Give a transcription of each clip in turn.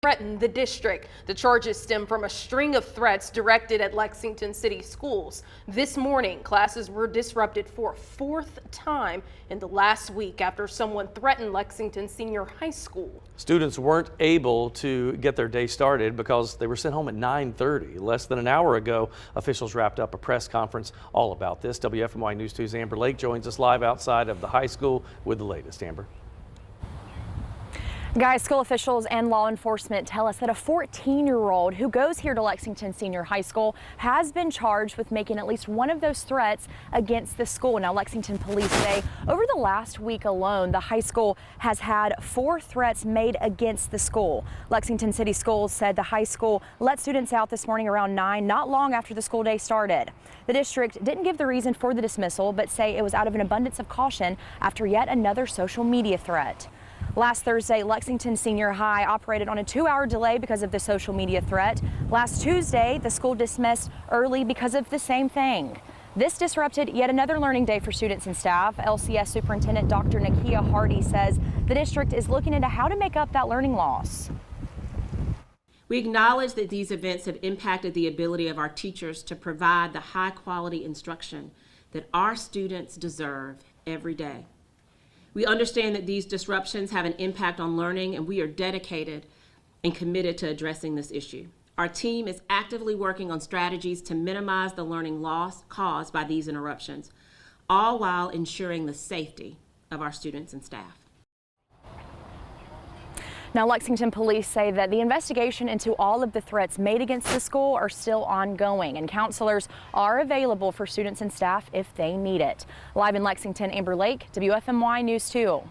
threatened the district. The charges stem from a string of threats directed at Lexington City schools. This morning, classes were disrupted for a fourth time in the last week after someone threatened Lexington Senior High School. Students weren't able to get their day started because they were sent home at 9:30. Less than an hour ago, officials wrapped up a press conference all about this. WFMY News 2's Amber Lake joins us live outside of the high school with the latest. Amber. Guys, school officials and law enforcement tell us that a 14-year-old who goes here to Lexington Senior High School has been charged with making at least one of those threats against the school. Now, Lexington police say over the last week alone, the high school has had 4 threats made against the school. Lexington City Schools said the high school let students out this morning around 9, not long after the school day started. The district didn't give the reason for the dismissal, but say it was out of an abundance of caution after yet another social media threat. Last Thursday, Lexington Senior High operated on a 2-hour delay because of the social media threat. Last Tuesday, the school dismissed early because of the same thing. This disrupted yet another learning day for students and staff. LCS Superintendent Dr. Nakia Hardy says the district is looking into how to make up that learning loss. We acknowledge that these events have impacted the ability of our teachers to provide the high-quality instruction that our students deserve every day. We understand that these disruptions have an impact on learning, and we are dedicated and committed to addressing this issue. Our team is actively working on strategies to minimize the learning loss caused by these interruptions, all while ensuring the safety of our students and staff. Now, Lexington police say that the investigation into all of the threats made against the school are still ongoing, and counselors are available for students and staff if they need it. Live in Lexington, Amber Lake, WFMY News 2.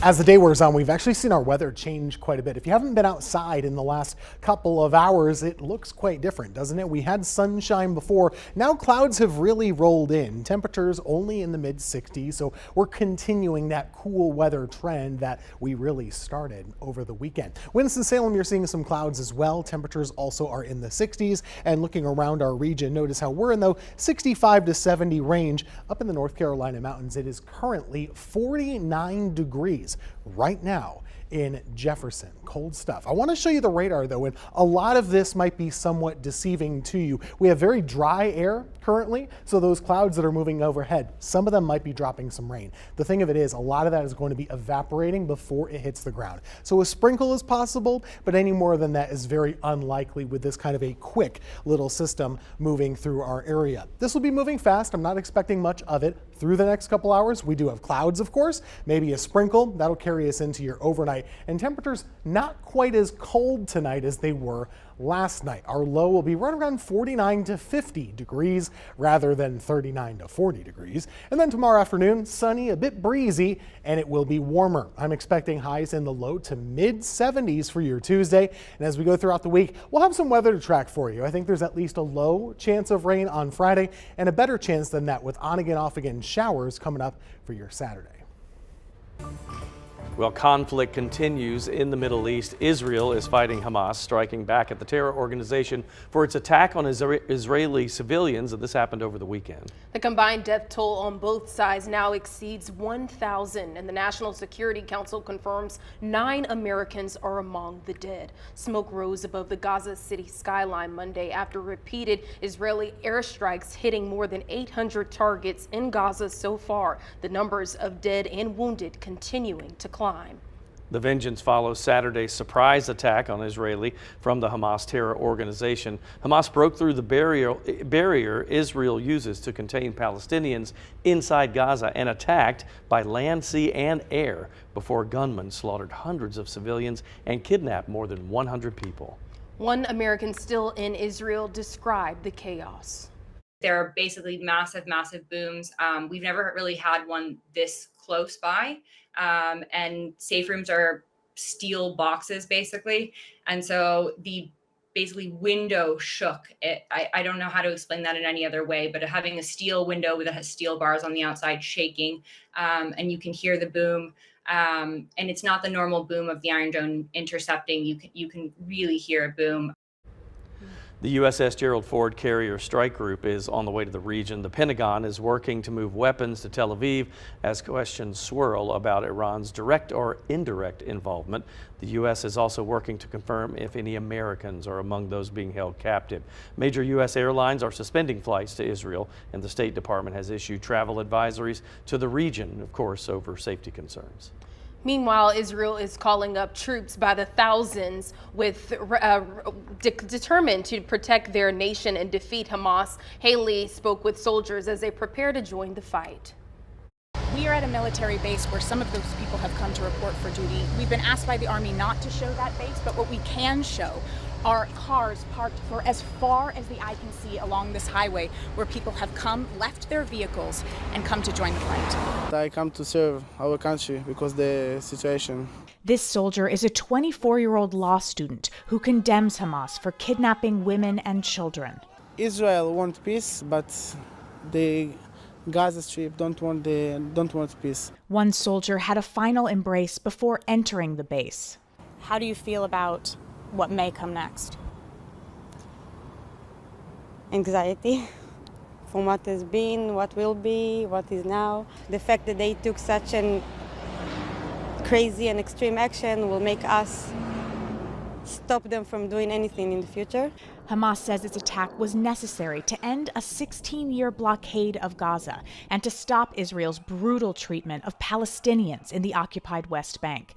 As the day wears on, we've actually seen our weather change quite a bit. If you haven't been outside in the last couple of hours, it looks quite different, doesn't it? We had sunshine before. Now clouds have really rolled in. Temperatures only in the mid-60s, so we're continuing that cool weather trend that we really started over the weekend. Winston-Salem, you're seeing some clouds as well. Temperatures also are in the 60s, and looking around our region, notice how we're in the 65 to 70 range. Up in the North Carolina mountains, it is currently 49 degrees right now in Jefferson. Cold stuff. I want to show you the radar though, and a lot of this might be somewhat deceiving to you. We have very dry air currently, so those clouds that are moving overhead, some of them might be dropping some rain. The thing of it is, a lot of that is going to be evaporating before it hits the ground. So a sprinkle is possible, but any more than that is very unlikely with this kind of a quick little system moving through our area. This will be moving fast. I'm not expecting much of it through the next couple hours. We do have clouds, of course, maybe a sprinkle. That'll carry us into your overnight. And temperatures not quite as cold tonight as they were last night. Our low will be right around 49 to 50 degrees rather than 39 to 40 degrees. And then tomorrow afternoon, sunny, a bit breezy, and it will be warmer. I'm expecting highs in the low to mid 70s for your Tuesday. And as we go throughout the week, we'll have some weather to track for you. I think there's at least a low chance of rain on Friday and a better chance than that with on again, off again showers coming up for your Saturday. Well, conflict continues in the Middle East. Israel is fighting Hamas, striking back at the terror organization for its attack on Israeli civilians, and this happened over the weekend. The combined death toll on both sides now exceeds 1,000, and the National Security Council confirms 9 Americans are among the dead. Smoke rose above the Gaza City skyline Monday after repeated Israeli airstrikes hitting more than 800 targets in Gaza so far. The numbers of dead and wounded continuing to climb. The vengeance follows Saturday's surprise attack on Israeli from the Hamas terror organization. Hamas broke through the barrier Israel uses to contain Palestinians inside Gaza and attacked by land, sea, and air before gunmen slaughtered hundreds of civilians and kidnapped more than 100 people. One American still in Israel described the chaos. They're basically massive, massive booms. We've never really had one this close by. And safe rooms are steel boxes basically. And so the basically window shook. I don't know how to explain that in any other way, but having a steel window that has steel bars on the outside shaking, and you can hear the boom. And it's not the normal boom of the Iron Dome intercepting. You can really hear a boom. The USS Gerald Ford Carrier Strike Group is on the way to the region. The Pentagon is working to move weapons to Tel Aviv as questions swirl about Iran's direct or indirect involvement. The U.S. is also working to confirm if any Americans are among those being held captive. Major U.S. airlines are suspending flights to Israel, and the State Department has issued travel advisories to the region, of course, over safety concerns. Meanwhile, Israel is calling up troops by the thousands determined to protect their nation and defeat Hamas. Haley spoke with soldiers as they prepare to join the fight. We are at a military base where some of those people have come to report for duty. We've been asked by the Army not to show that base, but what we can show are cars parked for as far as the eye can see along this highway where people have come, left their vehicles, and come to join the fight. I come to serve our country because the situation. This soldier is a 24-year-old law student who condemns Hamas for kidnapping women and children. Israel wants peace, but the Gaza Strip don't want peace. One soldier had a final embrace before entering the base. How do you feel about what may come next? Anxiety from what has been, what will be, what is now. The fact that they took such an crazy and extreme action will make us stop them from doing anything in the future. Hamas says its attack was necessary to end a 16-year blockade of Gaza and to stop Israel's brutal treatment of Palestinians in the occupied West Bank.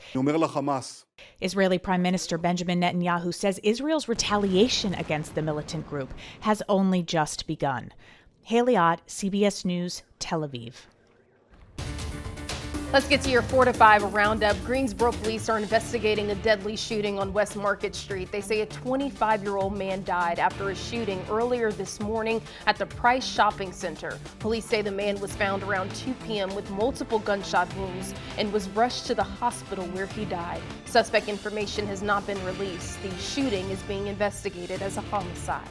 Israeli Prime Minister Benjamin Netanyahu says Israel's retaliation against the militant group has only just begun. Haley Ott, CBS News, Tel Aviv. Let's get to your 4 to 5 roundup. Greensboro police are investigating a deadly shooting on West Market Street. They say a 25-year-old man died after a shooting earlier this morning at the Price Shopping Center. Police say the man was found around 2 p.m. with multiple gunshot wounds and was rushed to the hospital where he died. Suspect information has not been released. The shooting is being investigated as a homicide.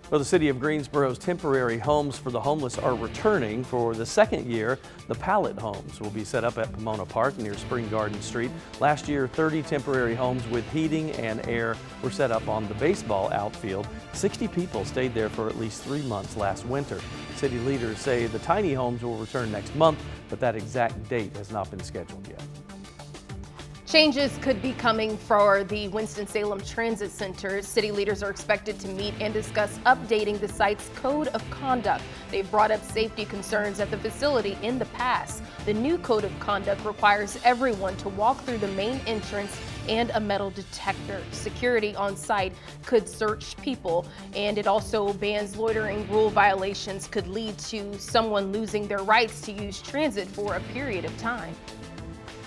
Well, the city of Greensboro's temporary homes for the homeless are returning for the second year. The pallet homes will be set up at Pomona Park near Spring Garden Street. Last year, 30 temporary homes with heating and air were set up on the baseball outfield. 60 people stayed there for at least 3 months last winter. City leaders say the tiny homes will return next month, but that exact date has not been scheduled yet. Changes could be coming for the Winston-Salem Transit Center. City leaders are expected to meet and discuss updating the site's code of conduct. They've brought up safety concerns at the facility in the past. The new code of conduct requires everyone to walk through the main entrance and a metal detector. Security on site could search people, and it also bans loitering. Rule violations could lead to someone losing their rights to use transit for a period of time.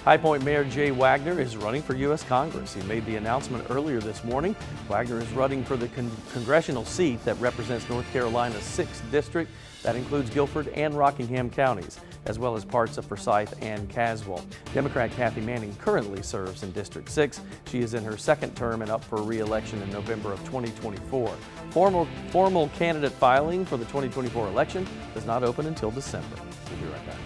High Point Mayor Jay Wagner is running for U.S. Congress. He made the announcement earlier this morning. Wagner is running for the congressional seat that represents North Carolina's 6th district. That includes Guilford and Rockingham counties, as well as parts of Forsyth and Caswell. Democrat Kathy Manning currently serves in District 6. She is in her second term and up for re-election in November of 2024. Formal candidate filing for the 2024 election does not open until December. We'll be right back.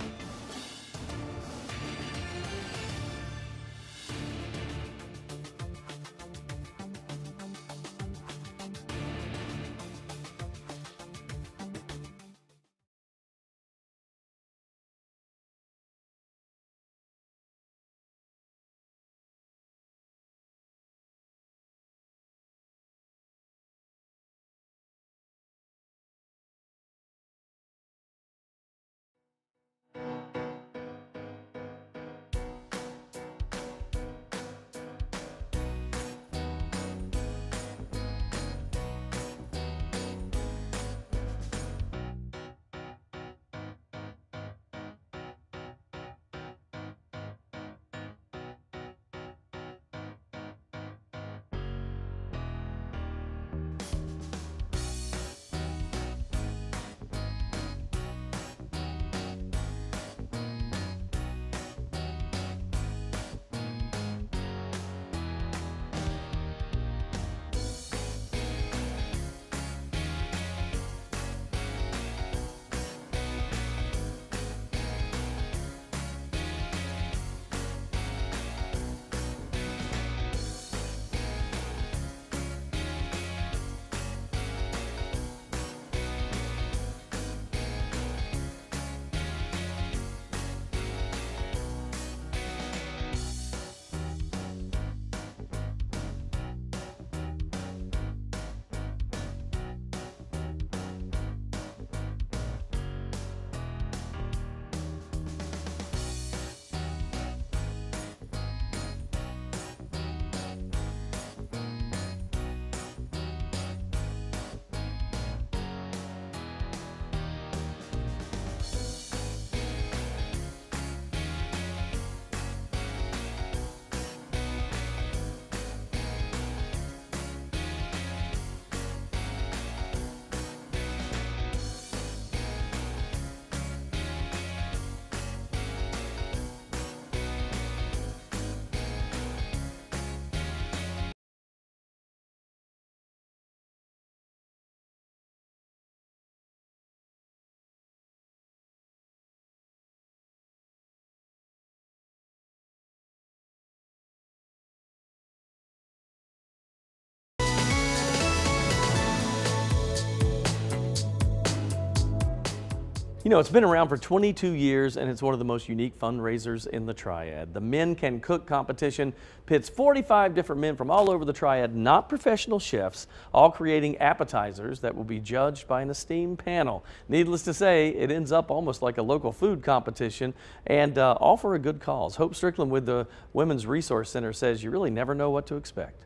You know, it's been around for 22 years and it's one of the most unique fundraisers in the Triad. The Men Can Cook competition pits 45 different men from all over the Triad, not professional chefs, all creating appetizers that will be judged by an esteemed panel. Needless to say, it ends up almost like a local food competition, and all for a good cause. Hope Strickland with the Women's Resource Center says you really never know what to expect.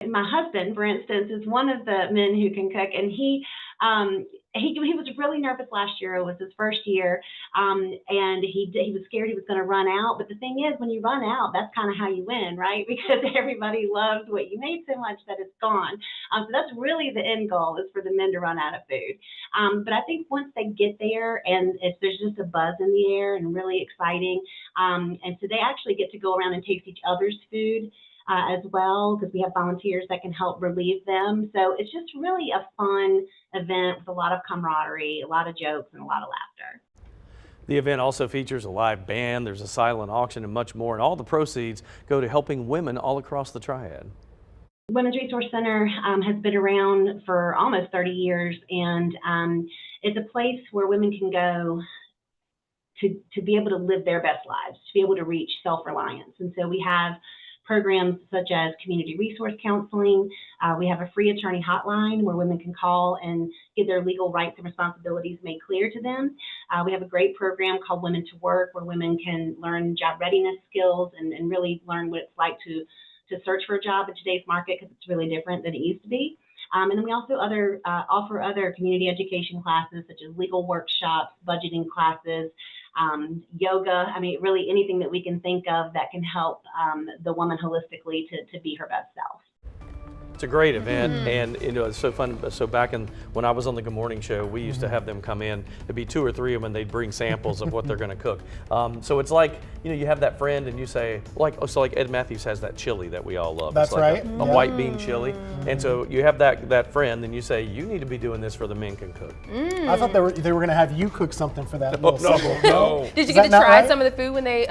My husband, for instance, is one of the men who can cook, and he was really nervous last year. It was his first year, and he was scared he was going to run out. But the thing is, when you run out, that's kind of how you win, right? Because everybody loves what you made so much that it's gone. So that's really the end goal, is for the men to run out of food. But I think once they get there, and there's just a buzz in the air and really exciting, and so they actually get to go around and taste each other's food as well, because we have volunteers that can help relieve them. So it's just really a fun event with a lot of camaraderie, a lot of jokes, and a lot of laughter. The event also features a live band, there's a silent auction, and much more, and all the proceeds go to helping women all across the Triad. Women's Resource Center has been around for almost 30 years, and it's a place where women can go to be able to live their best lives, to be able to reach self-reliance. And so we have programs such as community resource counseling. We have a free attorney hotline where women can call and get their legal rights and responsibilities made clear to them. We have a great program called Women to Work, where women can learn job readiness skills and really learn what it's like to search for a job in today's market, because it's really different than it used to be. And then we also offer other community education classes, such as legal workshops, budgeting classes, yoga. I mean, really anything that we can think of that can help the woman holistically to be her best self. It's a great event, and you know, it's so fun. So back when I was on the Good Morning Show, we used to have them come in. There'd be 2 or 3 of them, and they'd bring samples of what they're going to cook. So it's like, you know, you have that friend, and you say, like Ed Matthews has that chili that we all love. That's it's like right. a white bean chili, and so you have that friend, and you say, you need to be doing this for the Men Can Cook. I thought they were going to have you cook something for that little segment. No. Did you get to try some of the food when they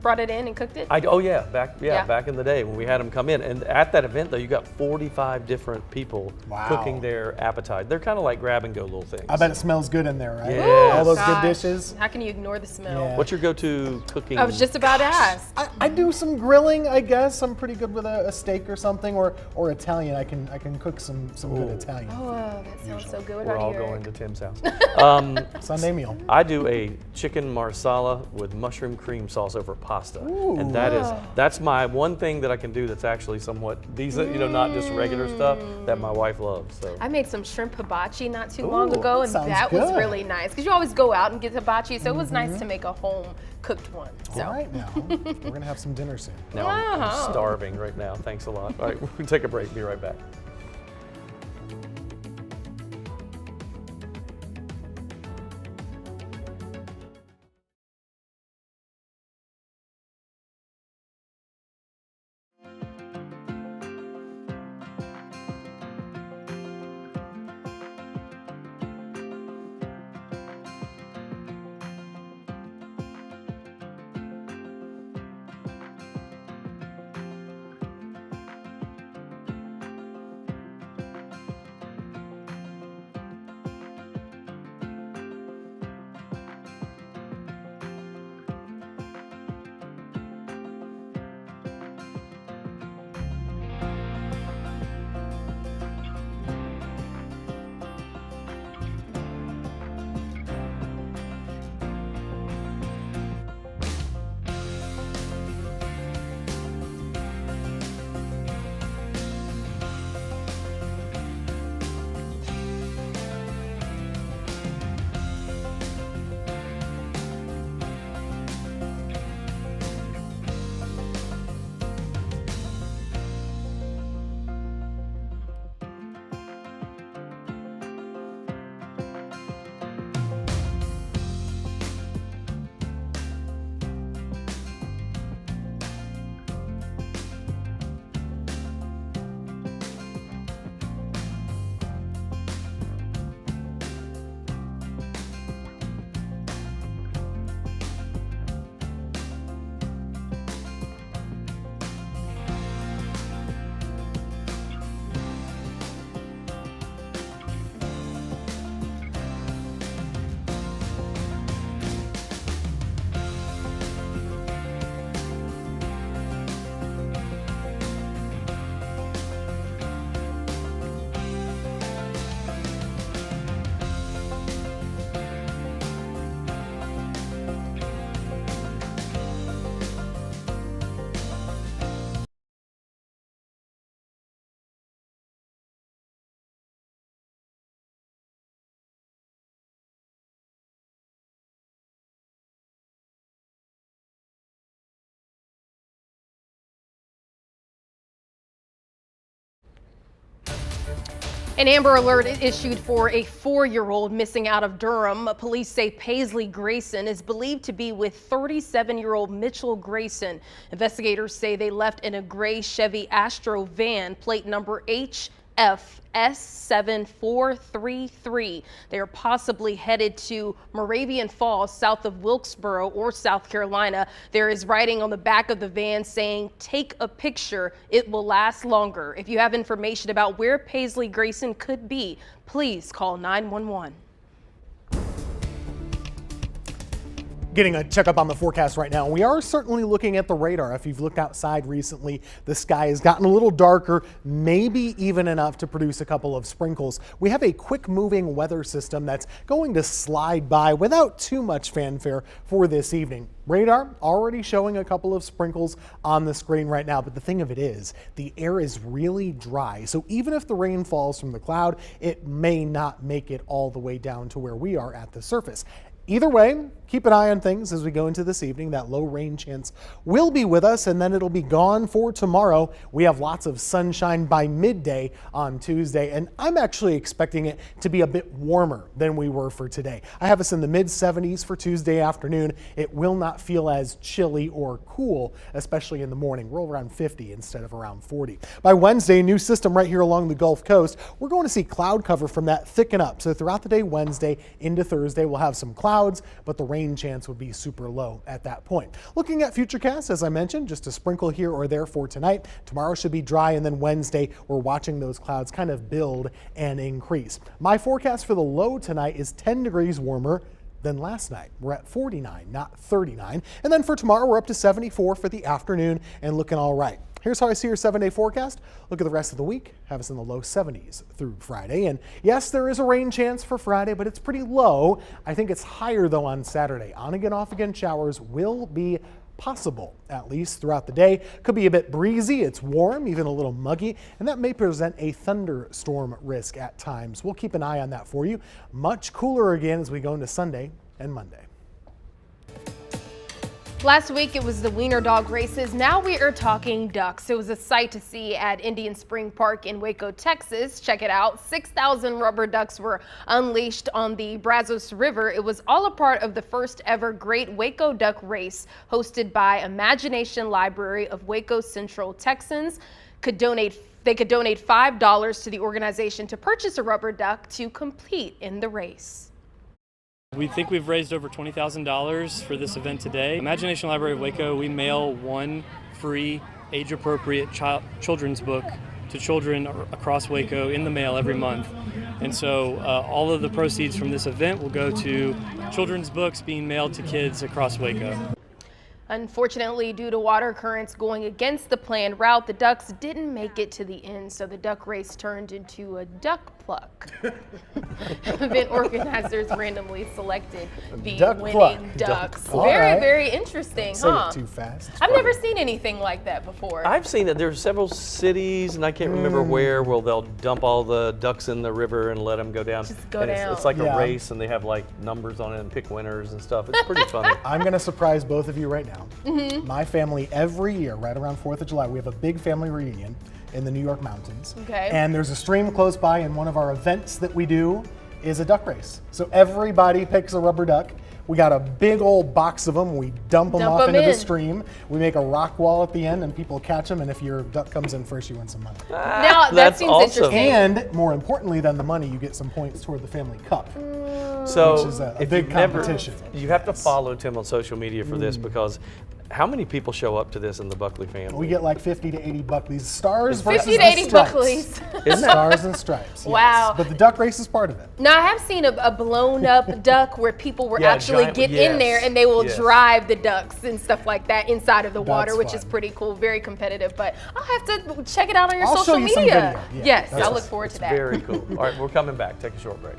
brought it in and cooked it? Oh yeah, back in the day when we had them come in, and at that event though, you got 45 different people cooking their appetite. They're kind of like grab and go little things. I bet it smells good in there, right? Yes. All those good dishes. How can you ignore the smell? Yeah. What's your go-to cooking? I was just about to ask. I do some grilling, I guess. I'm pretty good with a steak or something, or Italian. I can cook some good Italian. Oh, that sounds so good. What We're about all you, going Eric? to Tim's house. Sunday meal. I do a chicken marsala with mushroom cream sauce over pasta, and that's my one thing that I can do that's actually somewhat decent. You know, not just regular stuff that my wife loves. So I made some shrimp hibachi not too long ago, and sounds that was good. really nice, because you always go out and get hibachi, so it was nice to make a home cooked one. So. All right, now we're gonna have some dinner soon. now I'm starving right now. Thanks a lot. All right, we'll take a break. Be right back. An Amber Alert issued for a 4-year-old missing out of Durham. Police say Paisley Grayson is believed to be with 37-year-old Mitchell Grayson. Investigators say they left in a gray Chevy Astro van, plate number HFS7433. They are possibly headed to Moravian Falls, south of Wilkesboro or South Carolina. There is writing on the back of the van saying, "Take a picture, it will last longer." If you have information about where Paisley Grayson could be, please call 911. Getting a checkup on the forecast right now. We are certainly looking at the radar. If you've looked outside recently, the sky has gotten a little darker, maybe even enough to produce a couple of sprinkles. We have a quick moving weather system that's going to slide by without too much fanfare for this evening. Radar already showing a couple of sprinkles on the screen right now, but the thing of it is, the air is really dry. So even if the rain falls from the cloud, it may not make it all the way down to where we are at the surface. Either way, keep an eye on things as we go into this evening. That low rain chance will be with us, and then it'll be gone for tomorrow. We have lots of sunshine by midday on Tuesday, and I'm actually expecting it to be a bit warmer than we were for today. I have us in the mid-70s for Tuesday afternoon. It will not feel as chilly or cool, especially in the morning. We're around 50 instead of around 40. By Wednesday, new system right here along the Gulf Coast. We're going to see cloud cover from that thicken up. So throughout the day, Wednesday into Thursday, we'll have some clouds, but the rain chance would be super low at that point. Looking at futurecasts, as I mentioned, just a sprinkle here or there for tonight. Tomorrow should be dry, and then Wednesday, we're watching those clouds kind of build and increase. My forecast for the low tonight is 10 degrees warmer than last night. We're at 49, not 39. And then for tomorrow, we're up to 74 for the afternoon and looking all right. Here's how I see your 7-day forecast. Look at the rest of the week. Have us in the low 70s through Friday. And yes, there is a rain chance for Friday, but it's pretty low. I think it's higher though on Saturday. On again, off again showers will be possible, at least throughout the day. Could be a bit breezy. It's warm, even a little muggy, and that may present a thunderstorm risk at times. We'll keep an eye on that for you. Much cooler again as we go into Sunday and Monday. Last week it was the wiener dog races. Now we are talking ducks. It was a sight to see at Indian Spring Park in Waco, Texas. Check it out. 6,000 rubber ducks were unleashed on the Brazos River. It was all a part of the first ever Great Waco Duck Race hosted by Imagination Library of Waco Central. Texans could donate $5 to the organization to purchase a rubber duck to compete in the race. We think we've raised over $20,000 for this event today. Imagination Library of Waco, we mail one free age-appropriate children's book to children across Waco in the mail every month. And so all of the proceeds from this event will go to children's books being mailed to kids across Waco. Unfortunately, due to water currents going against the planned route, the ducks didn't make it to the end, so the duck race turned into a duck pluck. Event organizers randomly selected the winning ducks. Very interesting, huh? Say it too fast. I've never seen anything like that before. I've seen it. There's several cities, and I can't remember where they'll dump all the ducks in the river and let them go down. Just go down. It's like a race, and they have like numbers on it and pick winners and stuff. It's pretty funny. I'm going to surprise both of you right now. My family, every year, right around 4th of July, we have a big family reunion in the New York mountains. Okay. And there's a stream close by, and one of our events that we do is a duck race. So everybody picks a rubber duck. We got a big old box of them. We dump them off into the stream. We make a rock wall at the end, and people catch them. And if your duck comes in first, you win some money. Now, that seems interesting. And more importantly than the money, you get some points toward the family cup. So which is a big competition. You have to follow Tim on social media for this, because how many people show up to this in the Buckley family? We get like 50 to 80 Buckleys. Stars versus 50 to 80 Buckleys. Stars and stripes. Wow. Yes. But the duck race is part of it. Now, I have seen a blown up duck where people were actually get in there and they will drive the ducks and stuff like that inside of the water, which is pretty cool, very competitive. But I'll have to check it out on your social media. Some video. Yes, I look forward to that. Very cool. All right, we're coming back. Take a short break.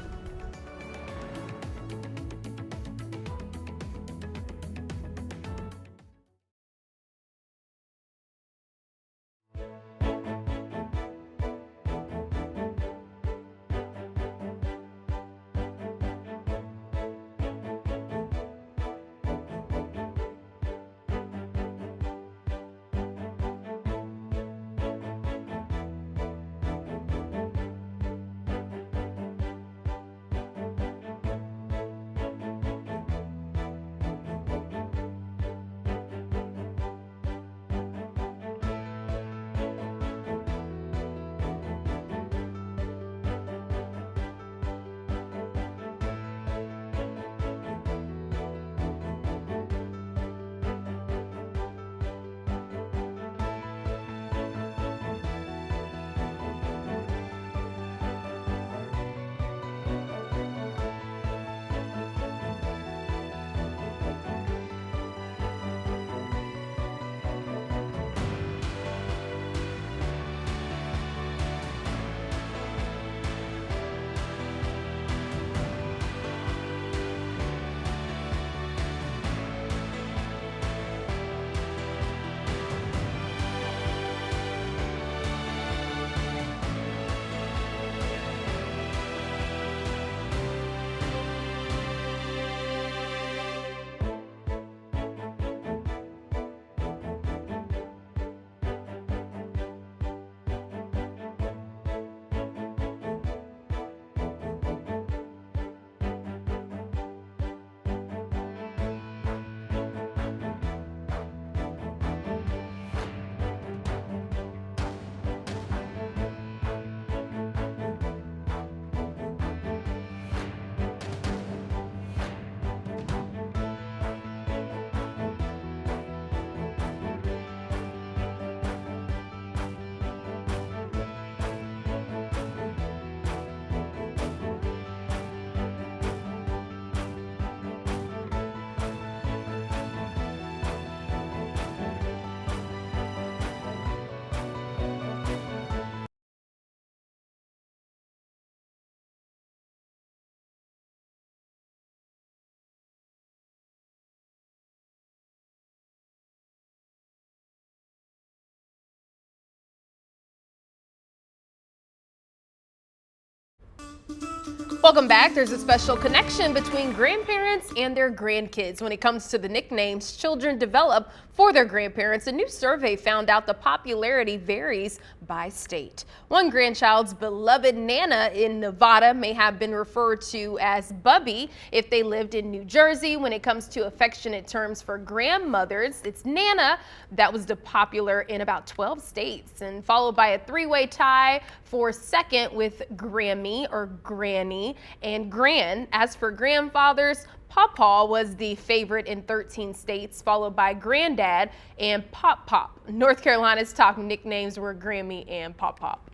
Welcome back. There's a special connection between grandparents and their grandkids when it comes to the nicknames children develop for their grandparents. A new survey found out the popularity varies by state. One grandchild's beloved Nana in Nevada may have been referred to as Bubby if they lived in New Jersey. When it comes to affectionate terms for grandmothers, it's Nana that was popular in about 12 states, and followed by a three-way tie for second with Grammy or Granny and Gran. As for grandfathers, Pawpaw was the favorite in 13 states, followed by Granddad and Pop Pop. North Carolina's top nicknames were Grammy and Pop Pop.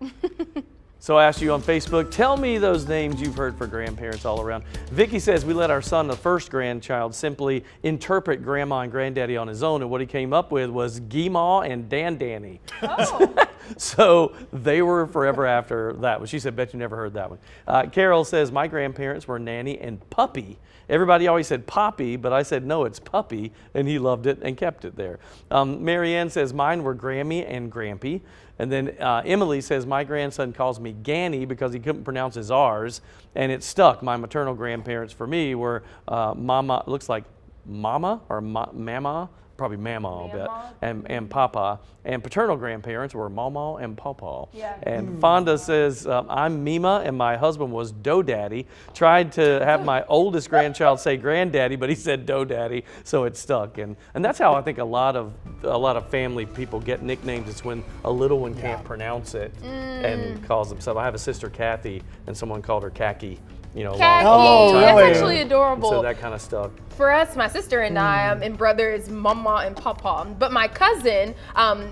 So I asked you on Facebook, tell me those names you've heard for grandparents all around. Vicky says we let our son, the first grandchild, simply interpret grandma and granddaddy on his own, and what he came up with was Geemaw and Dan Danny. Oh. So they were forever after that one. She said, bet you never heard that one. Carol says my grandparents were Nanny and Puppy. Everybody always said Poppy, but I said, no, it's Puppy, and he loved it and kept it there. Marianne says mine were Grammy and Grampy. And then Emily says, my grandson calls me Ganny because he couldn't pronounce his R's, and it stuck. My maternal grandparents for me were Mama, looks like Mama or Mama, probably Mama, I'll bet, and Papa. And paternal grandparents were Mama and Pawpaw. Yeah. And Fonda says, I'm Mima and my husband was Dough Daddy. Tried to have my oldest grandchild say Granddaddy, but he said Dough Daddy, so it stuck. And that's how I think a lot of family people get nicknames. It's when a little one can't pronounce it and calls themselves. I have a sister, Kathy, and someone called her Khaki. You know, Khaki. long time That's ago. actually adorable. So that kind of stuck. For us, my sister and I, and brother is Mama and Papa. But my cousin,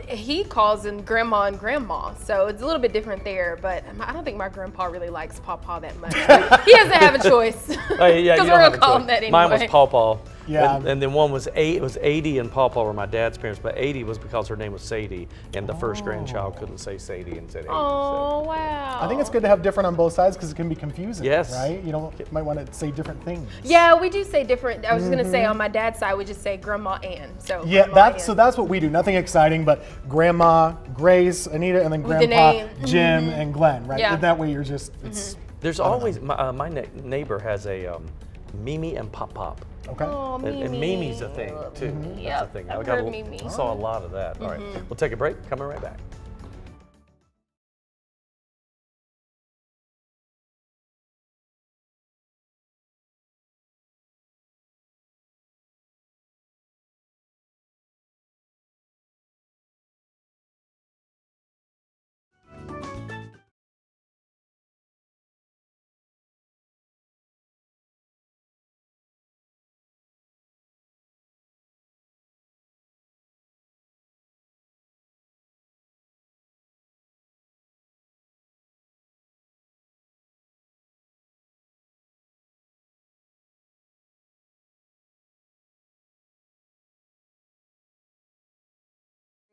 he calls him Grandma and Grandma. So it's a little bit different there. But I don't think my grandpa really likes Papa that much. He doesn't have a choice. Because we're going to call him that anyway. Mine was Pawpaw. Yeah. And then one was it was 80 and Pawpaw were my dad's parents, but 80 was because her name was Sadie, and the first grandchild couldn't say Sadie and said 80. Oh, wow. I think it's good to have different on both sides because it can be confusing. Yes. Right? You might want to say different things. Yeah, we do say different. I was just gonna say on my dad's side, we just say Grandma Ann. So Yeah, Grandma so Ann. that's what we do. Nothing exciting, but Grandma, Grace, Anita, and then With the Grandpa, name. Jim, and Glenn, right? Yeah. And that way you're just, it's, There's always, my neighbor has a Mimi and Pop Pop. okay. Oh, And Mimi's a thing, too. That's Yep, a thing. I've got heard Mimi. saw a lot of that. All right, we'll take a break. Coming right back.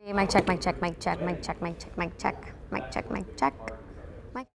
Mic check, mic check, mic check, mic check, mic check, mic check, mic check, mic check. Mic.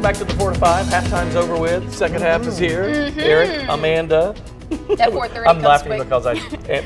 welcome back to the 4 to 5. Halftime's over with. Second half is here. Eric, Amanda. That 4:30 I'm comes laughing quick. because I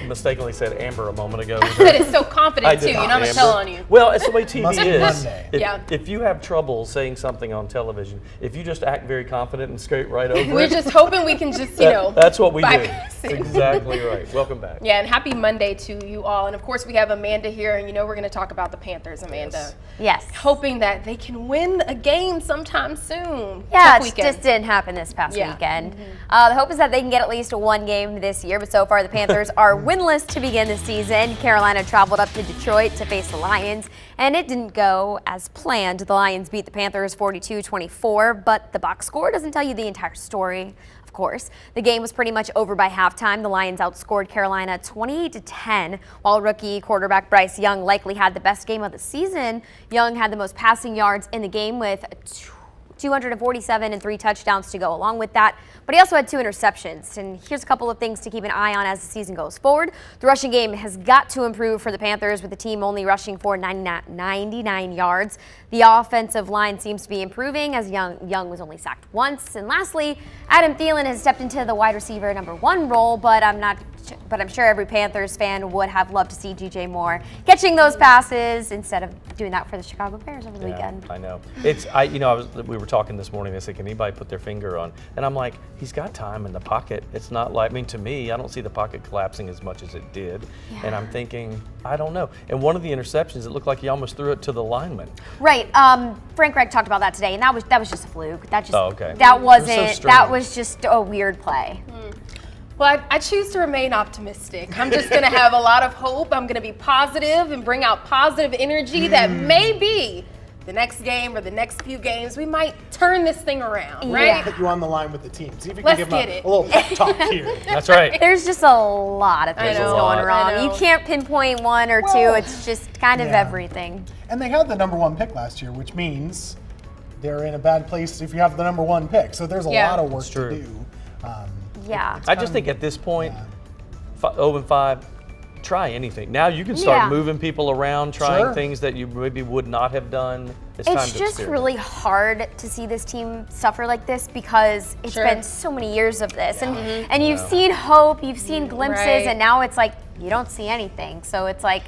mistakenly said Amber a moment ago. I said it so confident I too. did You know, not, I'm gonna Amber. tell on you. Well, it's the way TV Must be is. Monday. Yeah. If you have trouble saying something on television, if you just act very confident and skate right over We're it, just hoping we can just, you know, that's what we do. bypass it. Exactly right. Welcome back. Yeah, and happy Monday to you all. And of course, we have Amanda here, and you know we're going to talk about the Panthers, Amanda. Yes. Hoping that they can win a game sometime soon. Yeah, Tough it weekend. just didn't happen this past Yeah. weekend. The hope is that they can get at least one game this year, but so far the Panthers are winless to begin the season. Carolina traveled up to Detroit to face the Lions, and it didn't go as planned. The Lions beat the Panthers 42-24, but the box score doesn't tell you the entire story. Of course, the game was pretty much over by halftime. The Lions outscored Carolina 28-10, while rookie quarterback Bryce Young likely had the best game of the season. Young had the most passing yards in the game with 247 and 3 touchdowns to go along with that. But he also had 2 interceptions. And here's a couple of things to keep an eye on as the season goes forward. The rushing game has got to improve for the Panthers, with the team only rushing for 99 yards. The offensive line seems to be improving, as Young was only sacked once. And lastly, Adam Thielen has stepped into the wide receiver #1 role, but I'm sure every Panthers fan would have loved to see DJ Moore catching those passes instead of doing that for the Chicago Bears over the weekend. I know. We were talking this morning. They said, can anybody put their finger on? And I'm like, he's got time in the pocket. It's not like, to me, I don't see the pocket collapsing as much as it did. Yeah. And I'm thinking, I don't know. And one of the interceptions, it looked like he almost threw it to the lineman. Right. Frank Reich talked about that today, and that was just a fluke. That okay. That wasn't. It was so that strange. was just a weird play. Well, I choose to remain optimistic. I'm just going to have a lot of hope. I'm going to be positive and bring out positive energy that maybe the next game or the next few games, we might turn this thing around, right? Yeah. Put you on the line with the team. See if you can Let's give get them it. a little pep talk here. That's right. There's just a lot of things know, going I wrong. know. You can't pinpoint one or two. Well, It's just kind of yeah. everything. And they had the #1 pick last year, which means they're in a bad place if you have the #1 pick. So there's a Yeah. lot of work It's to true. do. Yeah. I just think at this point, 0-5, try anything. Now you can start Yeah. moving people around, trying Sure. things that you maybe would not have done. It's time It's to just experiment. really hard to see this team suffer like this because it's Sure. been so many years of this. And you've seen hope, you've seen glimpses, Right. and now it's like you don't see anything. So it's like,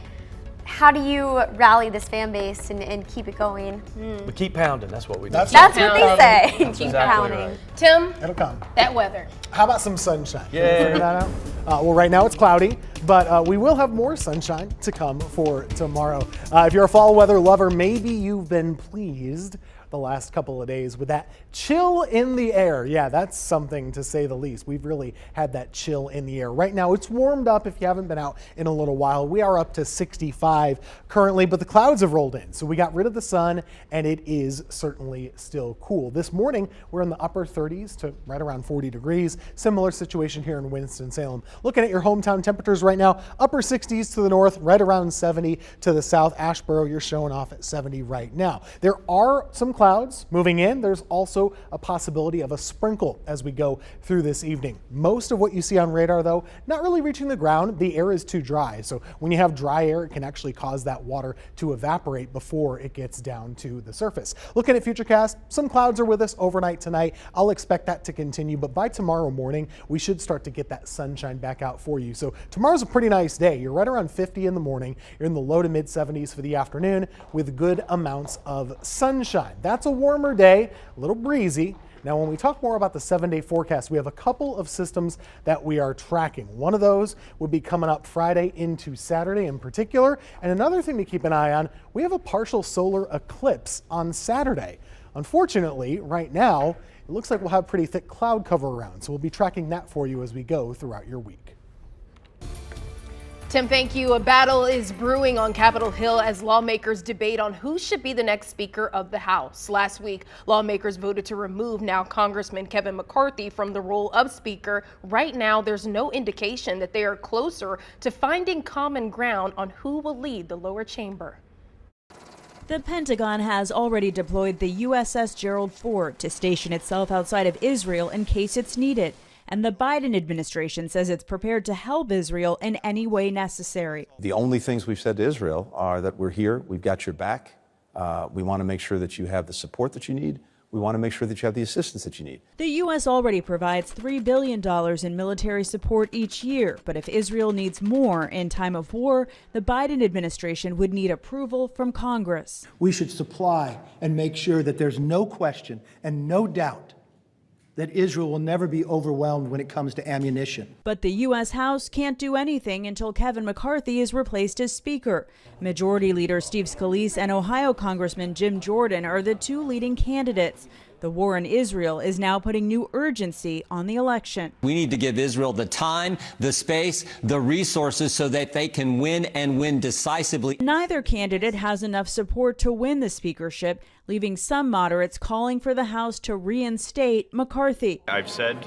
how do you rally this fan base and keep it going? We keep pounding. That's what we do. That's That's what they Pounding. say. That's Keep exactly pounding. right. Tim, It'll come. that weather. How about some sunshine? Can we Yay. figure that out? Well, right now it's cloudy, but we will have more sunshine to come for tomorrow. If you're a fall weather lover, maybe you've been pleased the last couple of days with that chill in the air. Yeah, that's something to say the least. We've really had that chill in the air. Right now it's warmed up if you haven't been out in a little while. We are up to 65 currently, but the clouds have rolled in. So we got rid of the sun and it is certainly still cool. This morning we're in the upper 30s to right around 40 degrees. Similar situation here in Winston-Salem. Looking at your hometown temperatures right now, upper 60s to the north, right around 70 to the south. Asheboro, you're showing off at 70 right now. There are some clouds moving in. There's also a possibility of a sprinkle as we go through this evening. Most of what you see on radar, though, not really reaching the ground. The air is too dry. So when you have dry air, it can actually cause that water to evaporate before it gets down to the surface. Looking at Futurecast, some clouds are with us overnight tonight. I'll expect that to continue, but by tomorrow morning, we should start to get that sunshine back out for you. So tomorrow's a pretty nice day. You're right around 50 in the morning. You're in the low to mid 70s for the afternoon with good amounts of sunshine. That's a warmer day, a little breezy. Now, when we talk more about the 7-day forecast, we have a couple of systems that we are tracking. One of those would be coming up Friday into Saturday in particular. And another thing to keep an eye on, we have a partial solar eclipse on Saturday. Unfortunately, right now, it looks like we'll have pretty thick cloud cover around. So we'll be tracking that for you as we go throughout your week. Tim, thank you. A battle is brewing on Capitol Hill as lawmakers debate on who should be the next Speaker of the House. Last week, lawmakers voted to remove now Congressman Kevin McCarthy from the role of Speaker. Right now, there's no indication that they are closer to finding common ground on who will lead the lower chamber. The Pentagon has already deployed the USS Gerald Ford to station itself outside of Israel in case it's needed. And the Biden administration says it's prepared to help Israel in any way necessary. The only things we've said to Israel are that we're here, we've got your back, we want to make sure that you have the support that you need, We want to make sure that you have the assistance that you need. The U.S. already provides $3 billion in military support each year, but if Israel needs more in time of war, the Biden administration would need approval from Congress. We should supply and make sure that there's no question and no doubt that Israel will never be overwhelmed when it comes to ammunition. But the U.S. House can't do anything until Kevin McCarthy is replaced as Speaker. Majority Leader Steve Scalise and Ohio Congressman Jim Jordan are the two leading candidates. The war in Israel is now putting new urgency on the election. We need to give Israel the time, the space, the resources so that they can win and win decisively. Neither candidate has enough support to win the speakership, leaving some moderates calling for the House to reinstate McCarthy. I've said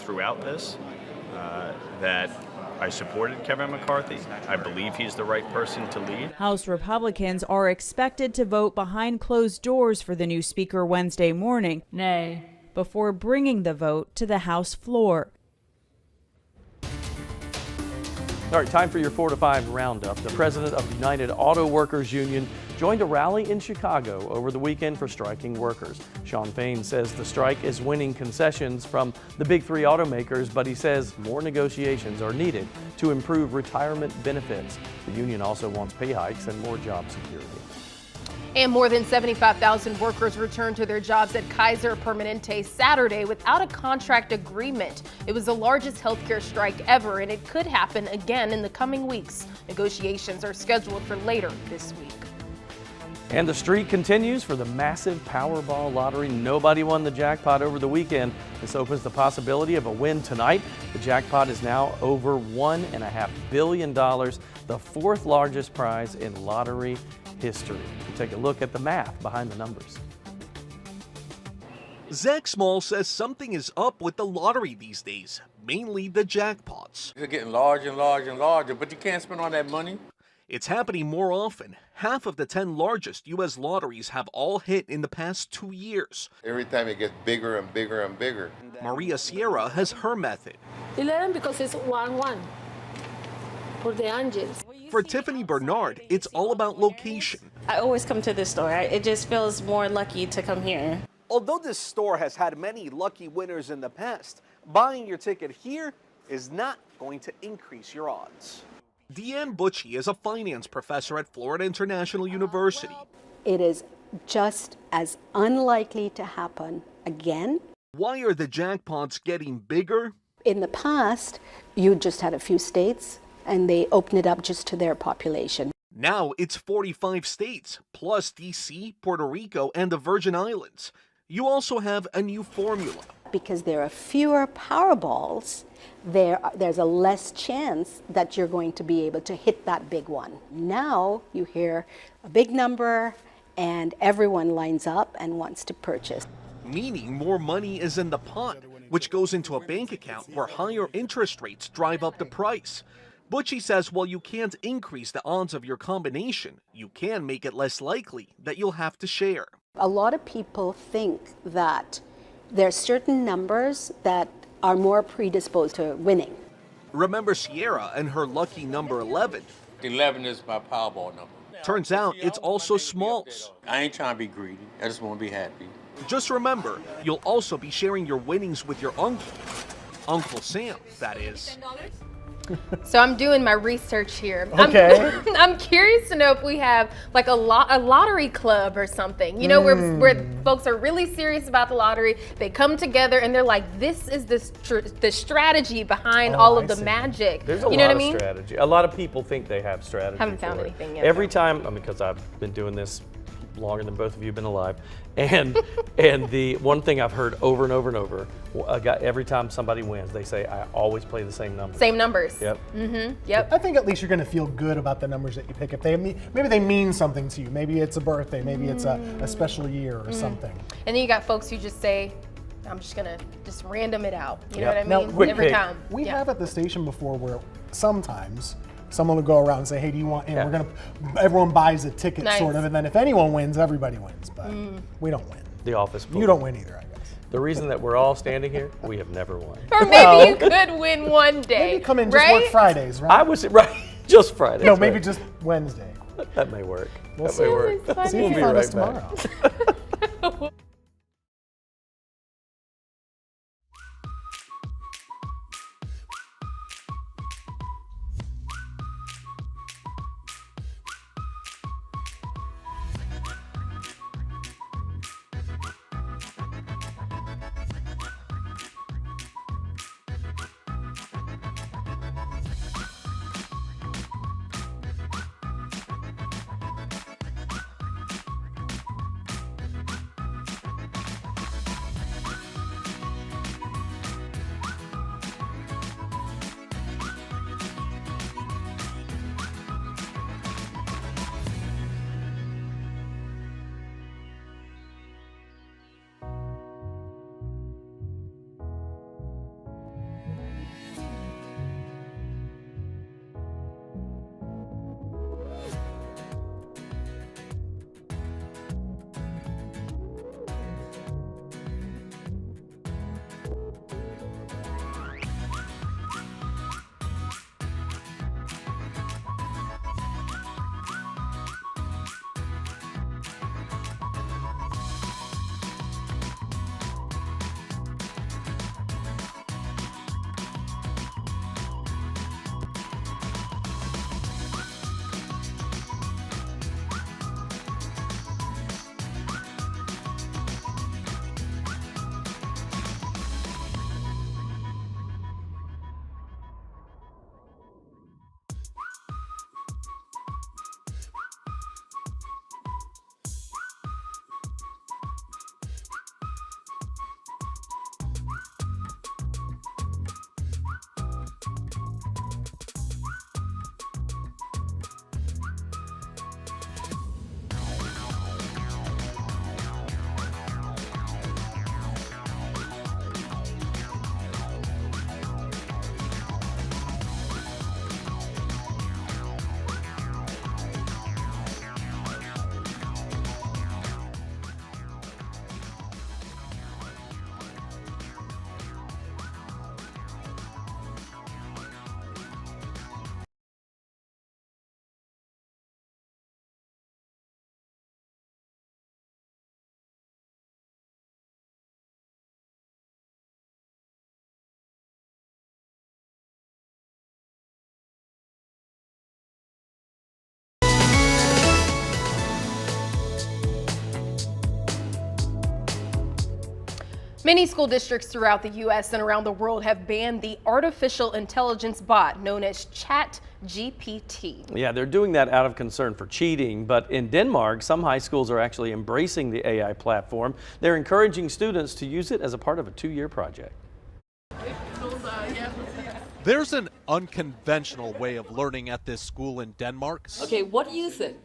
throughout this that I supported Kevin McCarthy. I believe he's the right person to lead. House Republicans are expected to vote behind closed doors for the new speaker Wednesday morning. Nay. Before bringing the vote to the House floor. All right, time for your 4 to 5 roundup. The president of the United Auto Workers Union joined a rally in Chicago over the weekend for striking workers. Sean Fain says the strike is winning concessions from the big three automakers, but he says more negotiations are needed to improve retirement benefits. The union also wants pay hikes and more job security. And more than 75,000 workers returned to their jobs at Kaiser Permanente Saturday without a contract agreement. It was the largest healthcare strike ever, and it could happen again in the coming weeks. Negotiations are scheduled for later this week. And the streak continues for the massive Powerball lottery. Nobody won the jackpot over the weekend. This opens the possibility of a win tonight. The jackpot is now over $1.5 billion, the fourth largest prize in lottery history. We take a look at the math behind the numbers. Zach Small says something is up with the lottery these days, mainly the jackpots. They're getting larger and larger and larger, but you can't spend all that money. It's happening more often. Half of the 10 largest U.S. lotteries have all hit in the past 2 years. Every time it gets bigger and bigger and bigger. Maria Sierra has her method. 11 because it's 1-1 for the angels. For Tiffany Bernard, it's all about location. I always come to this store. It just feels more lucky to come here. Although this store has had many lucky winners in the past, buying your ticket here is not going to increase your odds. Deanne Butchie is a finance professor at Florida International University. It is just as unlikely to happen again. Why are the jackpots getting bigger? In the past, you just had a few states and they opened it up just to their population. Now it's 45 states, plus DC, Puerto Rico, and the Virgin Islands. You also have a new formula. Because there are fewer Powerballs, there's a less chance that you're going to be able to hit that big one. Now you hear a big number and everyone lines up and wants to purchase. Meaning more money is in the pot, which goes into a bank account where higher interest rates drive up the price. Butchie says while you can't increase the odds of your combination, you can make it less likely that you'll have to share. A lot of people think that there are certain numbers that are more predisposed to winning. Remember Sierra and her lucky number 11. 11 is my Powerball number. Turns out it's also smalls. I ain't trying to be greedy. I just want to be happy. Just remember, you'll also be sharing your winnings with your uncle. Uncle Sam, that is. So I'm doing my research here. Okay. I'm curious to know if we have like a lottery club or something, you know, where folks are really serious about the lottery. They come together and they're like, this is the strategy behind all of the magic. There's a lot of strategy. A lot of people think they have strategy. Haven't found anything yet. Every time, because I've been doing this longer than both of you have been alive, and the one thing I've heard over and over and over, every time somebody wins, they say, I always play the same numbers. Same numbers. Yep. Mm-hmm. Yep. I think at least you're going to feel good about the numbers that you pick. If maybe they mean something to you. Maybe it's a birthday. Maybe it's a special year or something. And then you got folks who just say, I'm just going to just random it out. You know what I mean? Now, every time. We have at the station before where sometimes someone will go around and say, hey, do you want, and everyone buys a ticket sort of, and then if anyone wins, everybody wins, but we don't win. The office pool. You don't win either, I guess. The reason that we're all standing here, we have never won. Or maybe you could win one day. Maybe come in just work Fridays, right? I was, just Fridays. No, maybe just Wednesday. That may work. We'll that may work. See if you find us tomorrow. Many school districts throughout the U.S. and around the world have banned the artificial intelligence bot known as ChatGPT. Yeah, they're doing that out of concern for cheating, but in Denmark, some high schools are actually embracing the AI platform. They're encouraging students to use it as a part of a 2-year project. There's an unconventional way of learning at this school in Denmark. Okay, what do you think?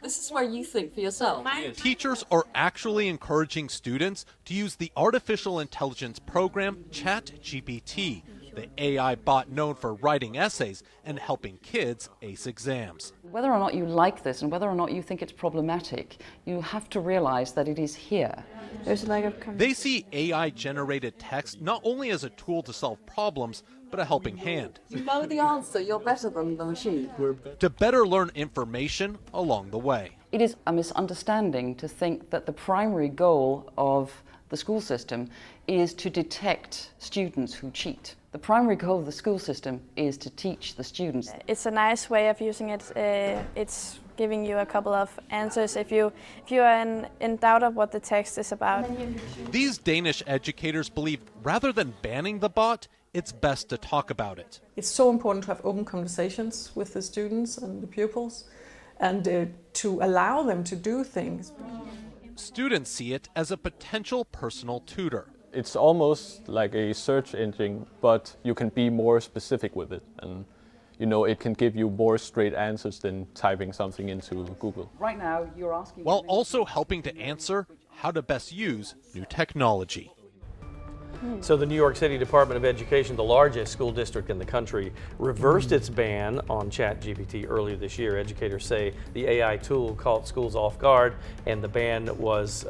This is where you think for yourself. Teachers are actually encouraging students to use the artificial intelligence program ChatGPT, the AI bot known for writing essays and helping kids ace exams. Whether or not you like this and whether or not you think it's problematic, you have to realize that it is here. They see AI-generated text not only as a tool to solve problems, but a helping hand. You know the answer, you're better than the machine. To better learn information along the way. It is a misunderstanding to think that the primary goal of the school system is to detect students who cheat. The primary goal of the school system is to teach the students. It's a nice way of using it. It's giving you a couple of answers if you are in doubt of what the text is about. These Danish educators believe rather than banning the bot, it's best to talk about it. It's so important to have open conversations with the students and the pupils and to allow them to do things. Students see it as a potential personal tutor. It's almost like a search engine, but you can be more specific with it. And it can give you more straight answers than typing something into Google. Right now, you're asking... While also helping to answer how to best use new technology. So the New York City Department of Education, the largest school district in the country, reversed its ban on ChatGPT earlier this year. Educators say the AI tool caught schools off guard, and the ban was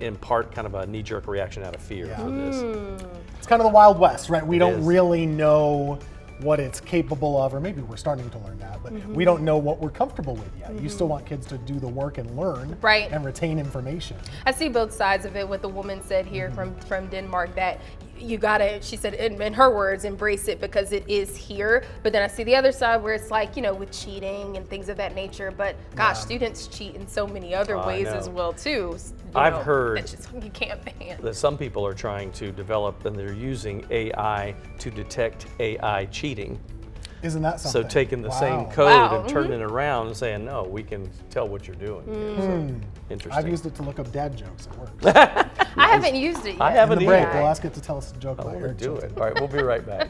in part kind of a knee-jerk reaction out of fear for this. It's kind of the Wild West, right? We don't really know what it's capable of, or maybe we're starting to learn that, but we don't know what we're comfortable with yet. You still want kids to do the work and learn and retain information. I see both sides of it. What the woman said here from Denmark, that you gotta, she said in her words, embrace it because it is here. But then I see the other side where it's like, with cheating and things of that nature. But gosh, students cheat in so many other ways as well too. I've heard that's just, you can't ban. that some people are trying to develop, and they're using AI to detect AI cheating. Isn't that something? So taking the same code and turning it around and saying, no, we can tell what you're doing. So, interesting. I've used it to look up dad jokes. It works. I haven't used it yet. I haven't In the either. break, we'll ask it to tell us a joke about your do it. All right, we'll be right back.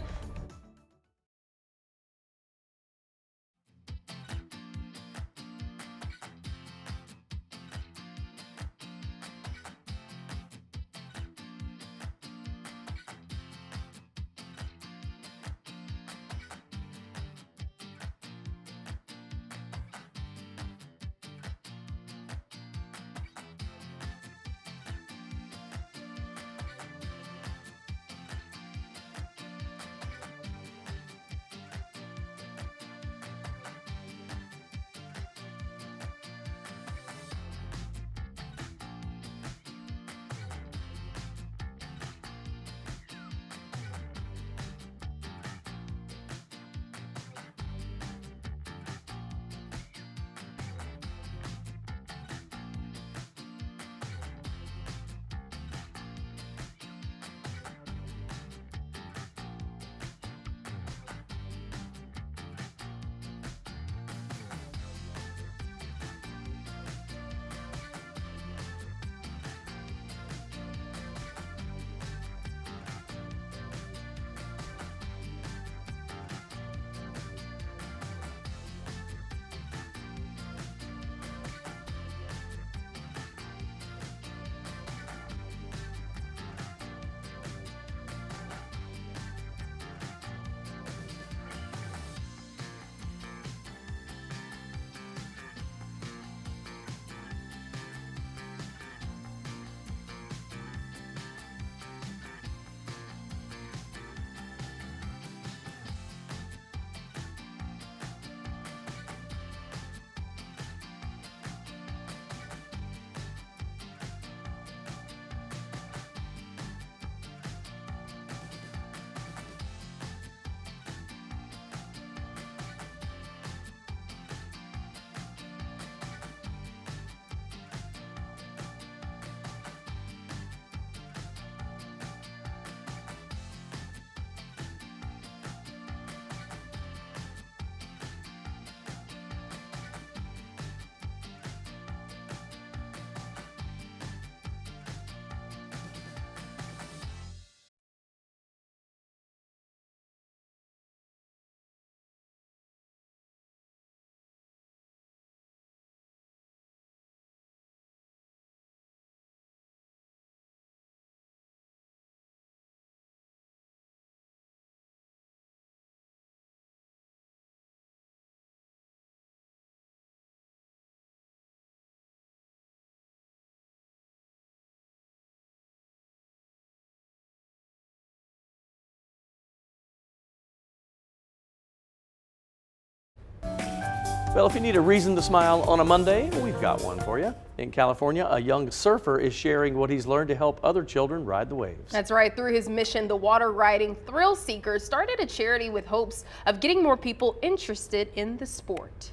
Well, if you need a reason to smile on a Monday, we've got one for you. In California, a young surfer is sharing what he's learned to help other children ride the waves. That's right. Through his mission, the water riding thrill seekers started a charity with hopes of getting more people interested in the sport.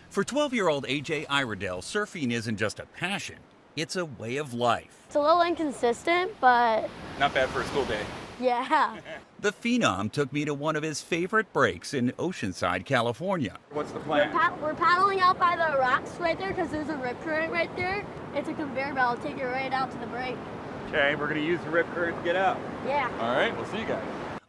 For 12-year-old AJ Iredell, surfing isn't just a passion, it's a way of life. It's a little inconsistent, but Not bad for a school day. yeah. The Phenom took me to one of his favorite breaks in Oceanside, California. What's the plan? We're paddling out by the rocks right there because there's a rip current right there. It's a conveyor belt. It'll take you right out to the break. Okay, we're going to use the rip current to get out. Yeah. All right, we'll see you guys.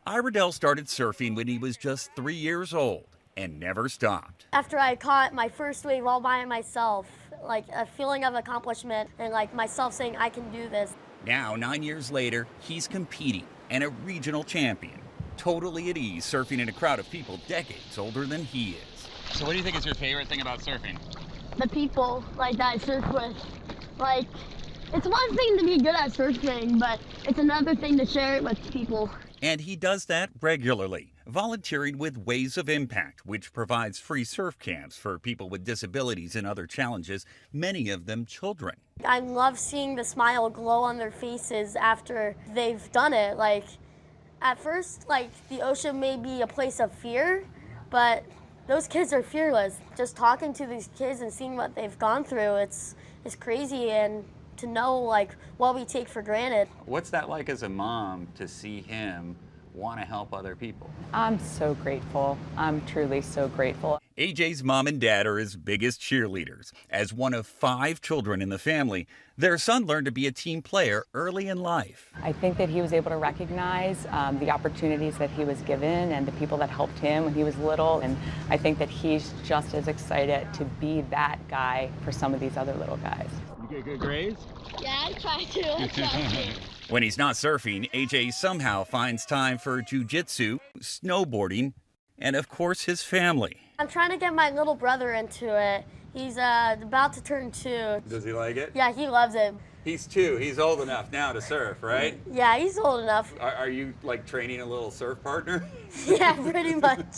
Iredell started surfing when he was just 3 years old and never stopped. After I caught my first wave all by myself, like a feeling of accomplishment and like myself saying I can do this. Now, 9 years later, he's competing and a regional champion, totally at ease surfing in a crowd of people decades older than he is. So what do you think is your favorite thing about surfing? The people like that I surf with. Like, it's one thing to be good at surfing, but it's another thing to share it with people. And he does that regularly, volunteering with Ways of Impact, which provides free surf camps for people with disabilities and other challenges, many of them children. I love seeing the smile glow on their faces after they've done it. Like, at first, like, the ocean may be a place of fear, but those kids are fearless. Just talking to these kids and seeing what they've gone through, it's crazy, and to know, like, what we take for granted. What's that like as a mom to see him want to help other people? I'm so grateful. I'm truly so grateful. AJ's mom and dad are his biggest cheerleaders. As one of 5 children in the family, their son learned to be a team player early in life. I think that he was able to recognize the opportunities that he was given and the people that helped him when he was little. And I think that he's just as excited to be that guy for some of these other little guys. You get good grades? Yeah, I try to. When he's not surfing, AJ somehow finds time for jujitsu, snowboarding, and of course his family. I'm trying to get my little brother into it. He's about to turn 2. Does he like it? Yeah, he loves it. He's 2. He's old enough now to surf, right? Yeah, he's old enough. Are you like training a little surf partner? Yeah, pretty much.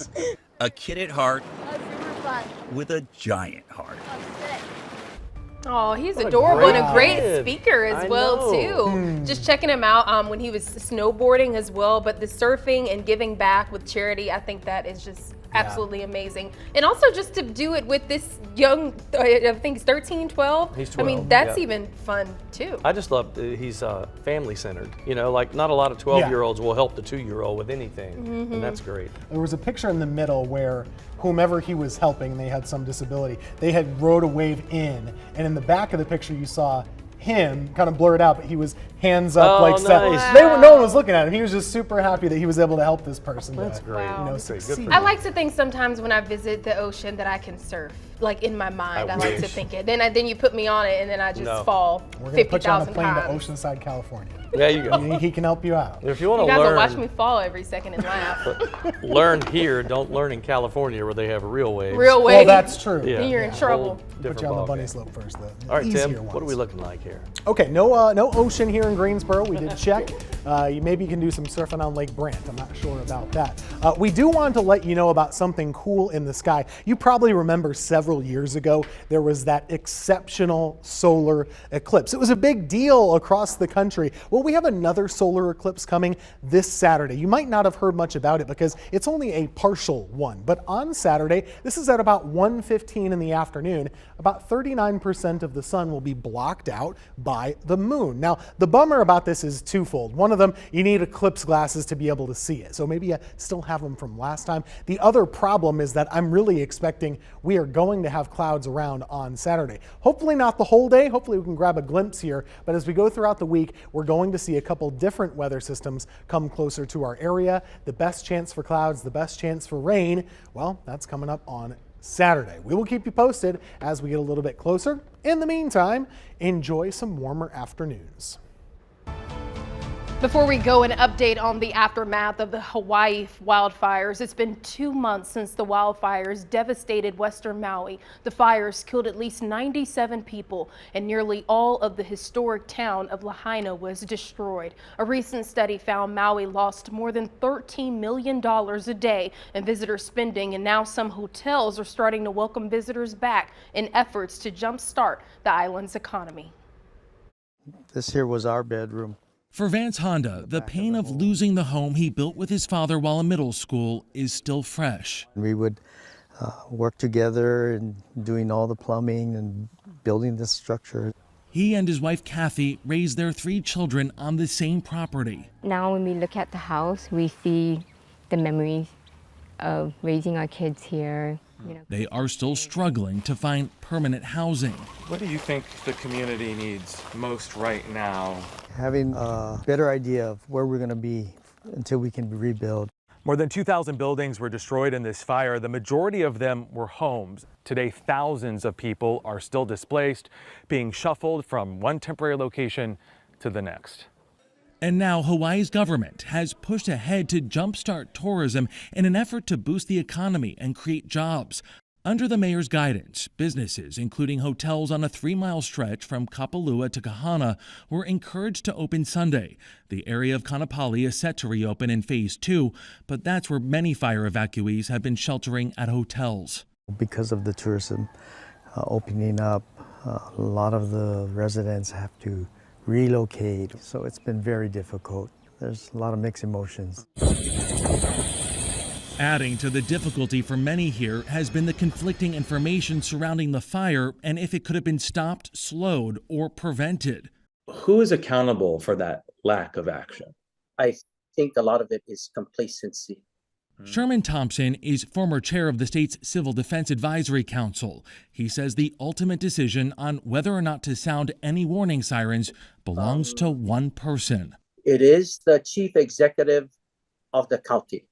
A kid at heart That's super fun. with a giant heart. Oh, he's What a adorable and a great great kid. speaker as I well know. too. Just checking him out when he was snowboarding as well, but the surfing and giving back with charity, I think that is just absolutely amazing. And also just to do it with this young, I think he's 13, 12. He's I 12, mean, that's yeah. even fun too. I just love he's family centered. You know, like not a lot of 12-year-olds will help the 2-year-old with anything, and that's great. There was a picture in the middle where whomever he was helping, they had some disability, they had rode a wave in, and in the back of the picture you saw him kind of blurred out, but he was hands up, Oh, like nice. no one was looking at him. He was just super happy that he was able to help this person. That's great. You know, That's great. Good for succeed. I like to think sometimes when I visit the ocean that I can surf, like in my mind. I like to wish. think it. Then you put me on it, and then I just No. fall We're going to put you on a 50,000 plane to times. Oceanside, California. There you go. He can help you out. If you want You to guys will learn, watch me fall every second and laugh. learn here. Don't learn in California where they have real waves. Real Well, wave. that's true. Yeah. Then you're in trouble. Put you on the bunny slope first, though. All right, Easier Tim. ones. What are we looking like here? Okay, no ocean here in Greensboro. We did check. Maybe you can do some surfing on Lake Brant. I'm not sure about that. We do want to let you know about something cool in the sky. You probably remember several years ago there was that exceptional solar eclipse. It was a big deal across the country. Well, we have another solar eclipse coming this Saturday. You might not have heard much about it because it's only a partial one. But on Saturday, this is at about 1:15 in the afternoon. About 39% of the sun will be blocked out by the moon. Now, the bummer about this is twofold. One of them, you need eclipse glasses to be able to see it. So maybe you still have them from last time. The other problem is that I'm really expecting we are going to have clouds around on Saturday. Hopefully not the whole day. Hopefully we can grab a glimpse here. But as we go throughout the week, we're going to see a couple different weather systems come closer to our area. The best chance for clouds, the best chance for rain, well, that's coming up on Saturday. We will keep you posted as we get a little bit closer. In the meantime, enjoy some warmer afternoons. Before we go, an update on the aftermath of the Hawaii wildfires. It's been 2 months since the wildfires devastated western Maui. The fires killed at least 97 people, and nearly all of the historic town of Lahaina was destroyed. A recent study found Maui lost more than $13 million a day in visitor spending, and now some hotels are starting to welcome visitors back in efforts to jumpstart the island's economy. This here was our bedroom. For Vance Honda, the pain of losing the home he built with his father while in middle school is still fresh. We would work together and doing all the plumbing and building this structure. He and his wife Kathy raised their 3 children on the same property. Now when we look at the house, we see the memories of raising our kids here. They are still struggling to find permanent housing. What do you think the community needs most right now? Having a better idea of where we're going to be until we can rebuild. More than 2,000 buildings were destroyed in this fire. The majority of them were homes. Today, thousands of people are still displaced, being shuffled from one temporary location to the next. And now Hawaii's government has pushed ahead to jumpstart tourism in an effort to boost the economy and create jobs. Under the mayor's guidance, businesses, including hotels on a 3-mile stretch from Kapalua to Kahana, were encouraged to open Sunday. The area of Kanapali is set to reopen in Phase 2, but that's where many fire evacuees have been sheltering at hotels. Because of the tourism opening up, a lot of the residents have to relocate, so it's been very difficult. There's a lot of mixed emotions. Adding to the difficulty for many here has been the conflicting information surrounding the fire and if it could have been stopped, slowed, or prevented. Who is accountable for that lack of action? I think a lot of it is complacency. Sherman Thompson is former chair of the state's Civil Defense Advisory Council. He says the ultimate decision on whether or not to sound any warning sirens belongs to one person. It is the chief executive of the county,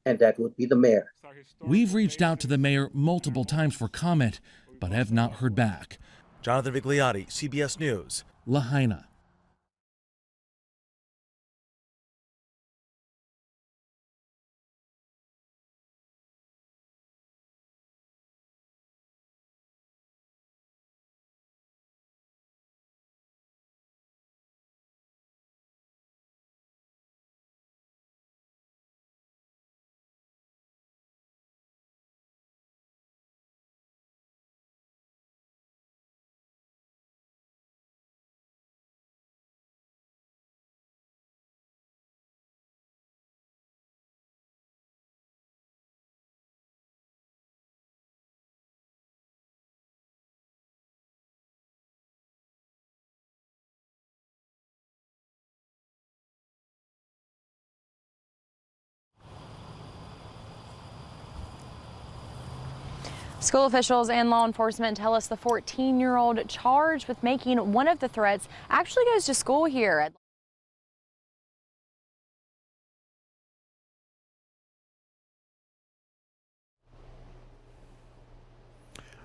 and that would be the mayor. We've reached out to the mayor multiple times for comment, but have not heard back. Jonathan Vigliotti, CBS News, Lahaina. School officials and law enforcement tell us the 14-year-old charged with making one of the threats actually goes to school here.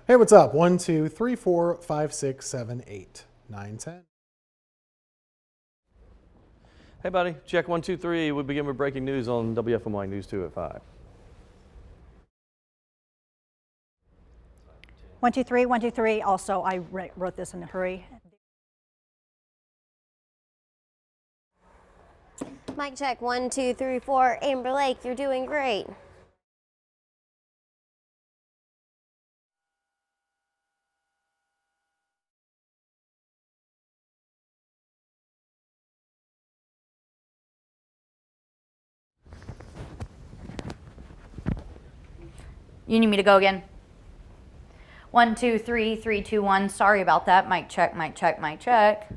Hey, what's up? 1, 2, 3, 4, 5, 6, 7, 8, 9, 10. Hey, buddy. Check 1, 2, 3. We begin with breaking news on WFMY News 2 at 5. 1, 2, 3, 1, 2, 3. Also, I wrote this in a hurry. Mic check 1, 2, 3, 4. Amber Lake, you're doing great. You need me to go again? 1, 2, 3, 3, 2, 1. Sorry about that. Mic check, mic check, mic check.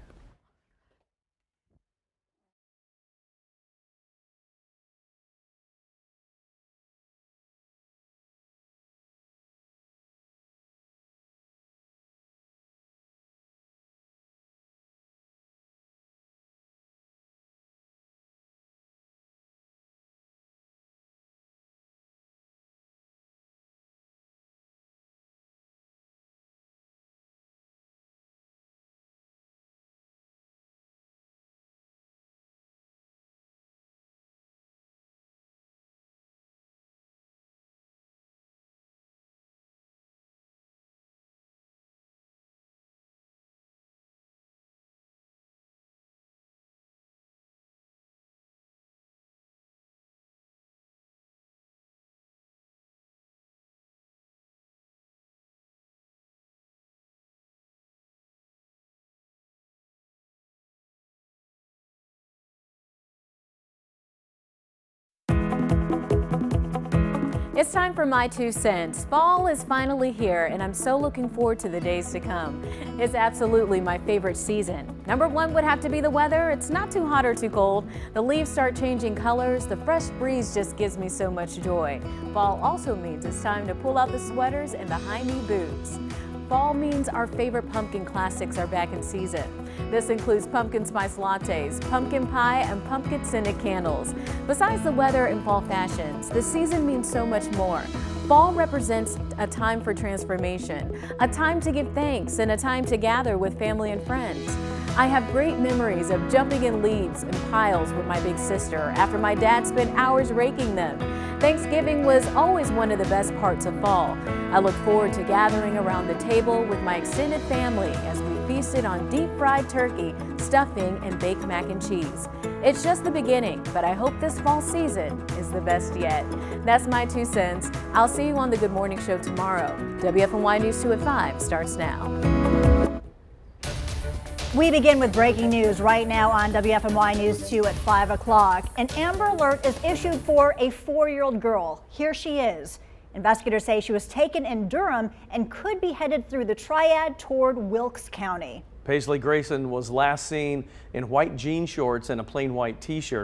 It's time for my 2 cents. Fall is finally here, and I'm so looking forward to the days to come. It's absolutely my favorite season. Number 1 would have to be the weather. It's not too hot or too cold. The leaves start changing colors. The fresh breeze just gives me so much joy. Fall also means it's time to pull out the sweaters and the high-knee boots. Fall means our favorite pumpkin classics are back in season. This includes pumpkin spice lattes, pumpkin pie, and pumpkin scented candles. Besides the weather and fall fashions, the season means so much more. Fall represents a time for transformation, a time to give thanks, and a time to gather with family and friends. I have great memories of jumping in leaves and piles with my big sister after my dad spent hours raking them. Thanksgiving was always one of the best parts of fall. I look forward to gathering around the table with my extended family as we feasted on deep-fried turkey, stuffing, and baked mac and cheese. It's just the beginning, but I hope this fall season is the best yet. That's my 2 cents. I'll see you on the Good Morning Show tomorrow. WFMY News 2 at 5 starts now. We begin with breaking news right now on WFMY News 2 at 5 o'clock. An Amber Alert is issued for a 4-year-old girl. Here she is. Investigators say she was taken in Durham and could be headed through the Triad toward Wilkes County. Paisley Grayson was last seen in white jean shorts and a plain white t-shirt.